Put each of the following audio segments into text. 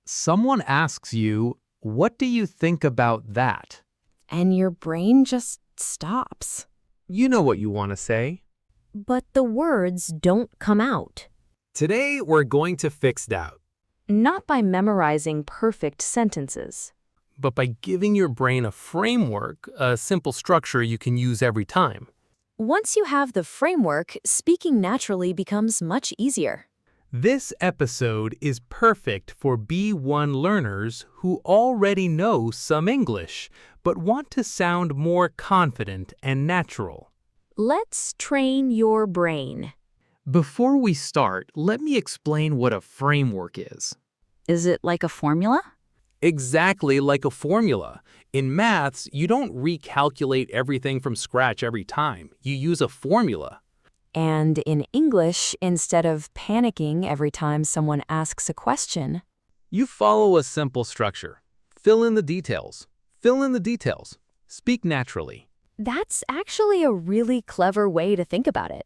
Someone asks you, "What do you think about that?" And your brain just stops. You know what you want to say. But the words don't come out. Today, we're going to fix doubt, Not by memorizing perfect sentences. but by giving your brain a framework, a simple structure you can use every time. Once you have the framework, speaking naturally becomes much easier. This episode is perfect for B1 learners who already know some English, but want to sound more confident and natural. Let's train your brain. Before we start, let me explain what a framework is. Is it like a formula? Exactly like a formula. In maths, you don't recalculate everything from scratch every time. You use a formula. And in English, instead of panicking every time someone asks a question, You follow a simple structure. Fill in the details. Fill in the details. Speak naturally. that's actually a really clever way to think about it.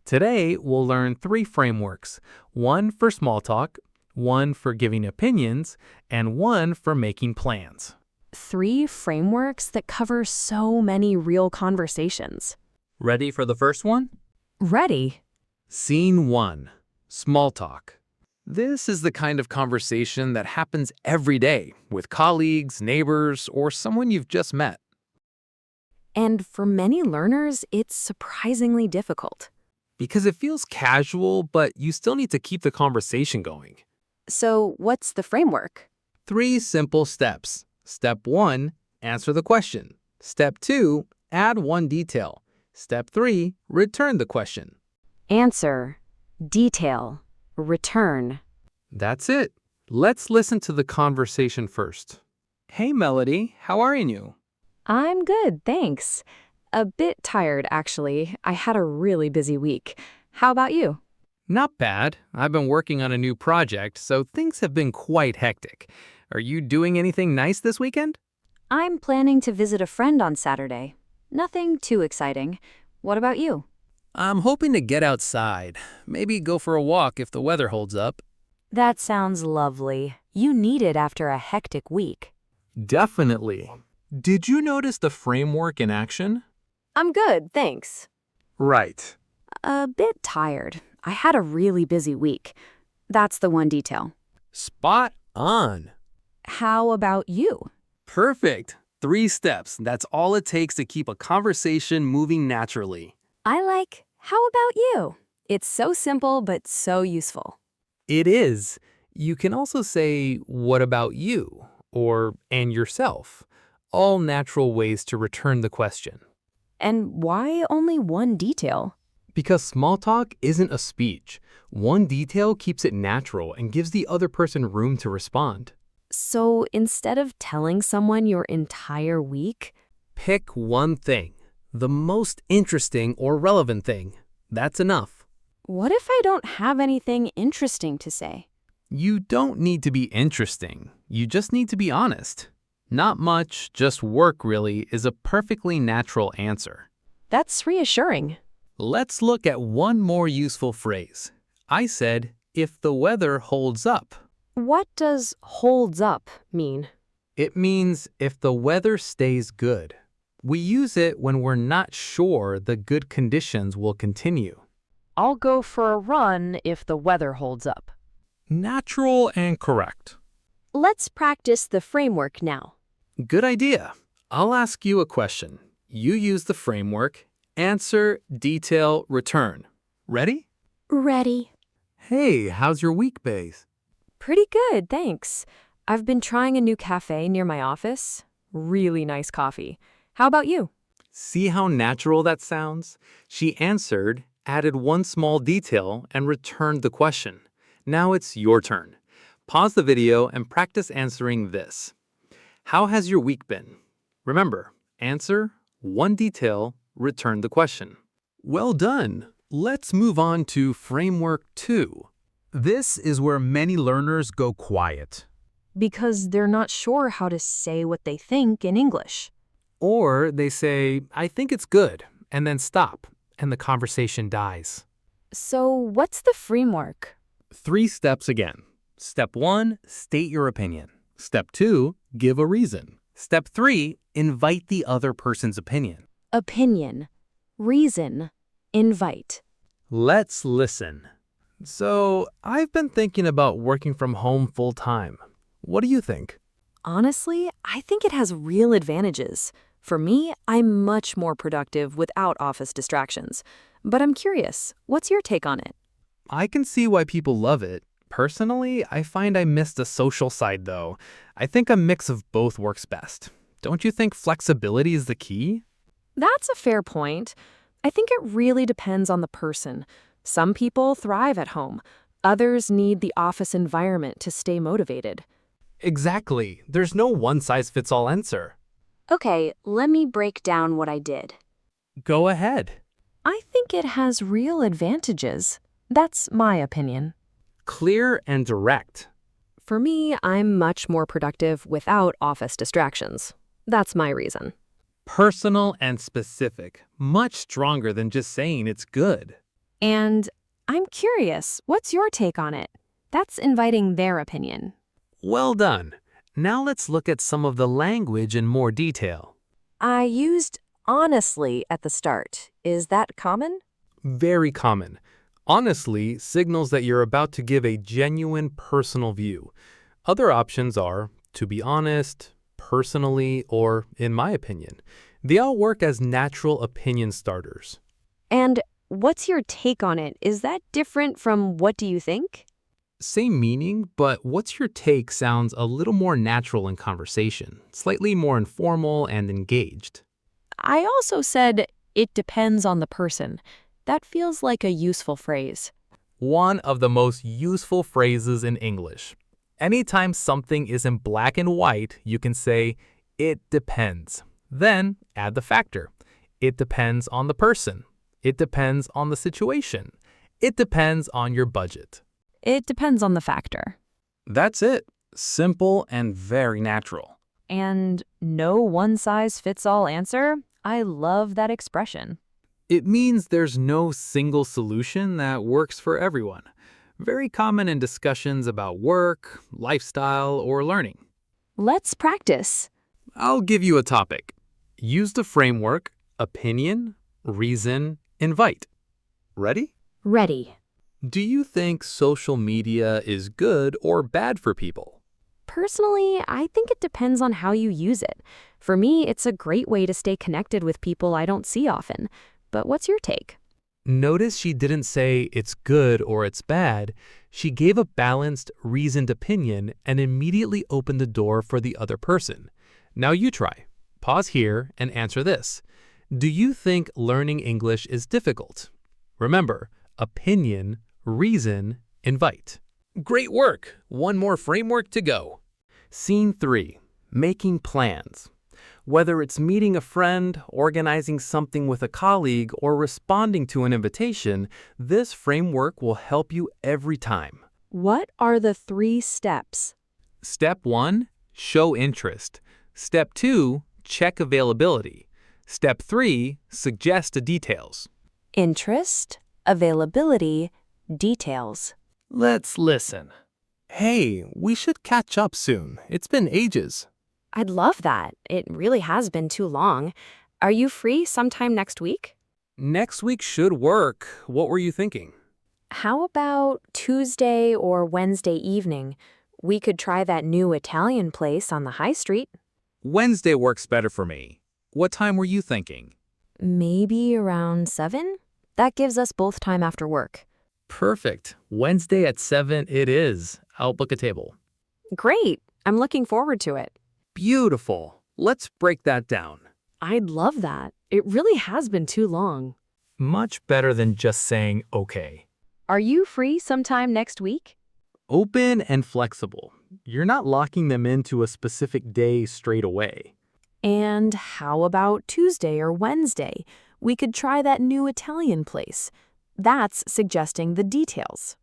Today, we'll learn 3 frameworks. One for small talk, one for giving opinions, and one for making plans. 3 frameworks that cover so many real conversations. Ready for the first one? Ready? Scene 1. Small talk. This is the kind of conversation that happens every day with colleagues, neighbors, or someone you've just met. And for many learners, it's surprisingly difficult. Because it feels casual, but you still need to keep the conversation going. So, what's the framework? 3 simple steps. Step 1, answer the question. Step 2, add one detail. Step 3, return the question. Answer, detail, return. That's it. Let's listen to the conversation first. Hey, Melody, how are you? I'm good, thanks. A bit tired, actually. I had a really busy week. How about you? Not bad. I've been working on a new project, so things have been quite hectic. Are you doing anything nice this weekend? I'm planning to visit a friend on Saturday. Nothing too exciting. What about you? I'm hoping to get outside. Maybe go for a walk if the weather holds up. That sounds lovely. You need it after a hectic week. Definitely. Did you notice the framework in action? I'm good, thanks. Right. A bit tired. I had a really busy week. That's the one detail. Spot on. How about you? Perfect. 3 steps. That's all it takes to keep a conversation moving naturally. I like, how about you? It's so simple but so useful. It is. You can also say, "What about you?" or "and yourself." All natural ways to return the question. And why only one detail? Because small talk isn't a speech. One detail keeps it natural and gives the other person room to respond. So instead of telling someone your entire week, Pick one thing, the most interesting or relevant thing. That's enough. what if I don't have anything interesting to say? You don't need to be interesting. You just need to be honest. Not much, just work really, is a perfectly natural answer. That's reassuring. Let's look at one more useful phrase. I said, "if the weather holds up." What does holds up mean? It means if the weather stays good. We use it when we're not sure the good conditions will continue. I'll go for a run if the weather holds up. Natural and correct. Let's practice the framework now. Good idea. I'll ask you a question. You use the framework. Answer, detail, return. Ready? Ready. Hey, how's your week, Baze? Pretty good, thanks. I've been trying a new cafe near my office. Really nice coffee. How about you? See how natural that sounds? She answered, added one small detail, and returned the question. Now it's your turn. Pause the video and practice answering this. How has your week been? Remember, answer, one detail, return the question. Well done. Let's move on to Framework 2. This is where many learners go quiet. Because they're not sure how to say what they think in English. Or they say, "I think it's good," and then stop, and the conversation dies. So what's the framework? 3 steps again. Step 1, state your opinion. Step 2, give a reason. Step 3, invite the other person's opinion. Opinion, reason, invite. Let's listen. So, I've been thinking about working from home full time. What do you think? Honestly, I think it has real advantages. For me, I'm much more productive without office distractions. But I'm curious, what's your take on it? I can see why people love it. Personally, I find I miss the social side though. I think a mix of both works best. Don't you think flexibility is the key? That's a fair point. I think it really depends on the person. Some people thrive at home. Others need the office environment to stay motivated. Exactly. There's no one-size-fits-all answer. Okay, let me break down what I did. Go ahead. I think it has real advantages. That's my opinion. Clear and direct. For me, I'm much more productive without office distractions. That's my reason. Personal and specific. Much stronger than just saying it's good. And I'm curious, what's your take on it? That's inviting their opinion. Well done. Now let's look at some of the language in more detail. I used honestly at the start. Is that common? Very common. Honestly signals that you're about to give a genuine personal view. Other options are to be honest, personally, or in my opinion. They all work as natural opinion starters. And what's your take on it? Is that different from what do you think? Same meaning, but what's your take sounds a little more natural in conversation, slightly more informal and engaged. I also said it depends on the person. That feels like a useful phrase. One of the most useful phrases in English. Anytime something isn't black and white, you can say, it depends. Then add the factor. It depends on the person. It depends on the situation. It depends on your budget. It depends on the factor. That's it. Simple and very natural. And no one-size-fits-all answer? I love that expression. It means there's no single solution that works for everyone. Very common in discussions about work, lifestyle, or learning. Let's practice. I'll give you a topic. Use the framework, opinion, reason, invite. Ready? Ready. Do you think social media is good or bad for people? Personally, I think it depends on how you use it. For me, it's a great way to stay connected with people I don't see often. But what's your take? Notice she didn't say it's good or it's bad. She gave a balanced, reasoned opinion and immediately opened the door for the other person. Now you try. Pause here and answer this. Do you think learning English is difficult? Remember, opinion, reason, invite. Great work! One more framework to go. Scene 3. Making plans. Whether it's meeting a friend, organizing something with a colleague, or responding to an invitation, this framework will help you every time. What are the 3 steps? Step 1, show interest. Step 2, check availability. Step 3, suggest the details. Interest, availability, details. Let's listen. Hey, we should catch up soon. It's been ages. I'd love that. It really has been too long. Are you free sometime next week? Next week should work. What were you thinking? How about Tuesday or Wednesday evening? We could try that new Italian place on the high street. Wednesday works better for me. What time were you thinking? Maybe around 7? That gives us both time after work. Perfect. Wednesday at 7 it is. I'll book a table. Great. I'm looking forward to it. Beautiful. Let's break that down. I'd love that. It really has been too long. Much better than just saying okay. Are you free sometime next week? Open and flexible. You're not locking them into a specific day straight away. And how about Tuesday or Wednesday? We could try that new Italian place. That's suggesting the details.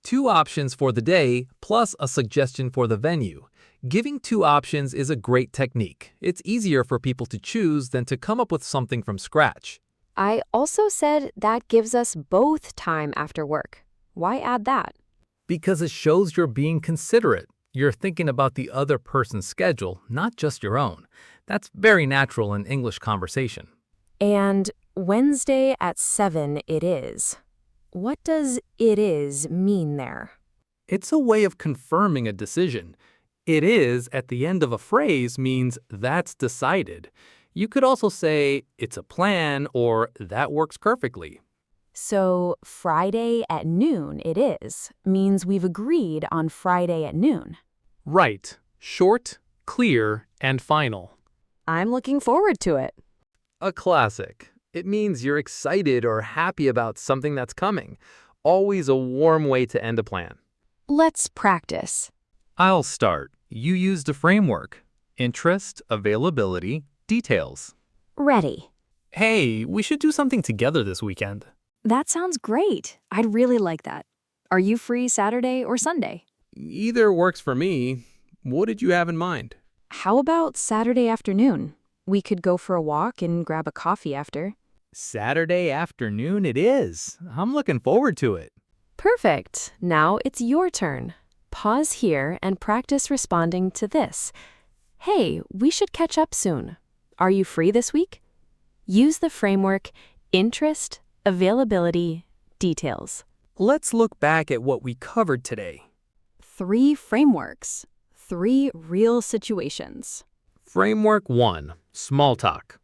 2 options for the day, plus a suggestion for the venue. Giving 2 options is a great technique. It's easier for people to choose than to come up with something from scratch. I also said that gives us both time after work. Why add that? Because it shows you're being considerate. You're thinking about the other person's schedule, not just your own. That's very natural in English conversation. And Wednesday at 7 it is. What does it is mean there? It's a way of confirming a decision. It is at the end of a phrase means that's decided. You could also say it's a plan or that works perfectly. So Friday at noon it is means we've agreed on Friday at noon. Right. Short, clear, and final. I'm looking forward to it. A classic. It means you're excited or happy about something that's coming. Always a warm way to end a plan. Let's practice. I'll start. You used a framework. Interest, availability, details. Ready. Hey, we should do something together this weekend. That sounds great. I'd really like that. Are you free Saturday or Sunday? Either works for me. What did you have in mind? How about Saturday afternoon? We could go for a walk and grab a coffee after. Saturday afternoon it is. I'm looking forward to it. Perfect. Now it's your turn. Pause here and practice responding to this. Hey, we should catch up soon. Are you free this week? Use the framework interest, availability, details. Let's look back at what we covered today. 3 frameworks, 3 real situations. Framework 1. Small talk.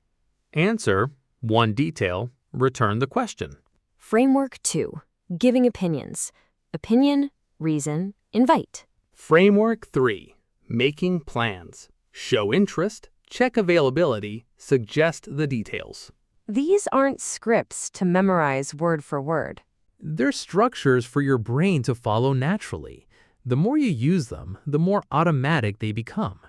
Answer, 1 detail, return the question. Framework 2. Giving opinions. Opinion, reason, invite. Framework 3. Making plans. Show interest, check availability, suggest the details. These aren't scripts to memorize word for word. They're structures for your brain to follow naturally. The more you use them, the more automatic they become.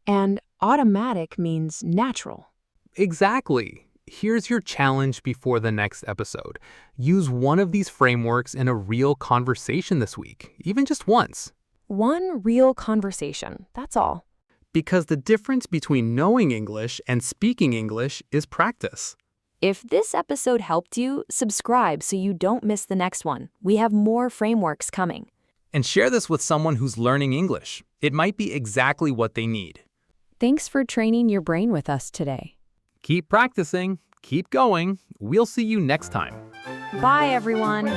And automatic means natural. Exactly. Here's your challenge before the next episode. Use one of these frameworks in a real conversation this week, even just once. One real conversation, that's all. Because the difference between knowing English and speaking English is practice. If this episode helped you, subscribe so you don't miss the next one. We have more frameworks coming. And share this with someone who's learning English. It might be exactly what they need. Thanks for training your brain with us today. Keep practicing, keep going. We'll see you next time. Bye, everyone.